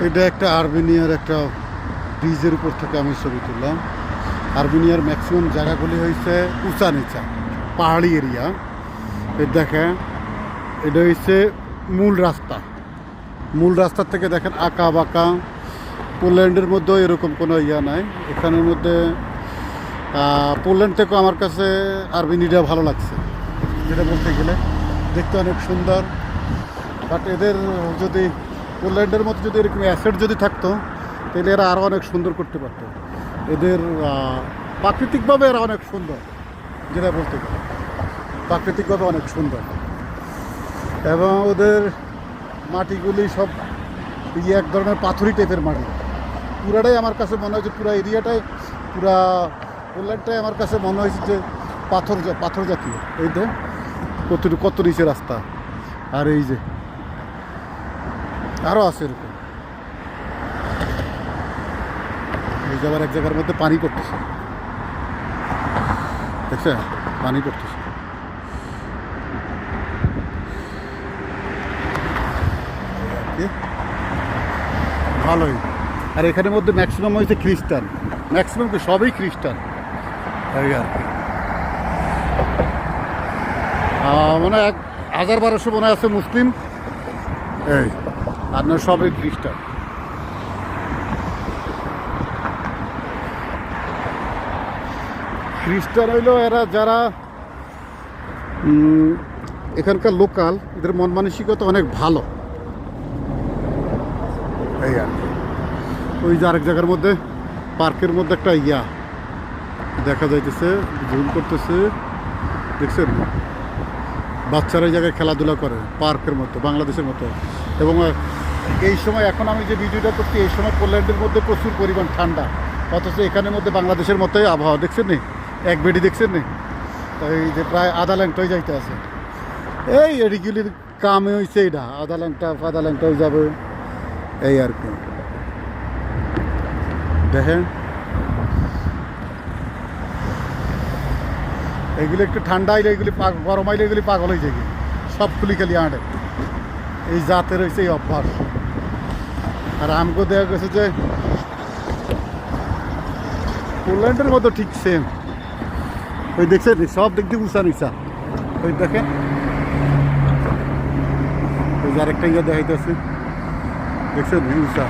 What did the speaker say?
এটা একটা আর্মেনিয়ার একটা ব্রিজের উপর থেকে আমি ছবি তুললাম। আর্মেনিয়ার ম্যাক্সিমাম জায়গাগুলি হয়েছে উঁচা নিচা পাহাড়ি এরিয়া। দেখেন এটা হচ্ছে মূল রাস্তা। মূল রাস্তার থেকে দেখেন আঁকা বাঁকা। পোল্যান্ডের মধ্যেও এরকম কোনো ইয়া নাই। এখানের মধ্যে পোল্যান্ড থেকেও আমার কাছে আর্মেনিয়া ভালো লাগছে, যেটা বলতে গেলে দেখতে অনেক সুন্দর। বাট এদের যদি পোল্যান্ডের মতো যদি এরকম অ্যাসেট যদি থাকতো তাহলে এরা আরও অনেক সুন্দর করতে পারতো। এদের প্রাকৃতিকভাবে এরা অনেক সুন্দর, যেটা বলতে গেলে প্রাকৃতিকভাবে অনেক সুন্দর। এবং ওদের মাটিগুলি সব এক ধরনের পাথরি টাইপের মাটি। পুরাটাই আমার কাছে মনে হয়েছে, পুরা এরিয়াটাই, পুরা পোল্যান্ডটাই আমার কাছে মনে হয়েছে যে পাথর জাতীয়। এই যে কত নিচে রাস্তা, আর এই যে আরও আছে এরকম। এই যে আবার এক জায়গার মধ্যে পানি পড়তেছে, দেখছেন পানি পড়তেছে। ভালোই। আর এখানের মধ্যে ম্যাক্সিমাম হয়েছে খ্রিস্টান, ম্যাক্সিমাম সবই খ্রিস্টান এই আর কি। মানে 1000-1200 মনে আছে মুসলিম, এই আর না সবই খ্রিস্টান। খ্রিস্টান হইলো এরা যারা এখানকার লোকাল, এদের মন মানসিকতা অনেক ভালো এই আর কি। ওই যে আরেক জায়গার মধ্যে পার্কের মধ্যে একটা ইয়া দেখা যাইতেছে, জুম করতেছে, দেখছেন বাচ্চারা এই জায়গায় খেলাধুলা করে পার্কের মতো, বাংলাদেশের মতো। এবং এই সময় এখন আমি যে ভিডিওটা করছি এই সময় পোল্যান্ডের মধ্যে প্রচুর পরিমাণ ঠান্ডা, অথচ এখানের মধ্যে বাংলাদেশের মতোই আবহাওয়া। দেখছেন নি এক বেডি, দেখছেন নি? এই যে প্রায় আধা ল্যাংটাই যাইতে আছে। এই এডিগুলির কামে হয়েছে এইটা, আধা ল্যাংটাই যাবে এই আর কি। দেখেন এইগুলি একটু ঠান্ডা আইলে এগুলি গরম আইলে এগুলি পাগল হয়ে যায়, সব খুলি খালি আঁটে। এই জাতের হয়েছে এই অভ্যাস। আর আমগো দেখা গেছে যে পোল্যান্ডের মতো ঠিক সেম। ওই দেখছেন সব দিক দিয়ে উঁচা নিচা। ওই দেখেন ওই যে আরেকটা ইয়ে দেখাইতেছে, দেখছেন উঁচা।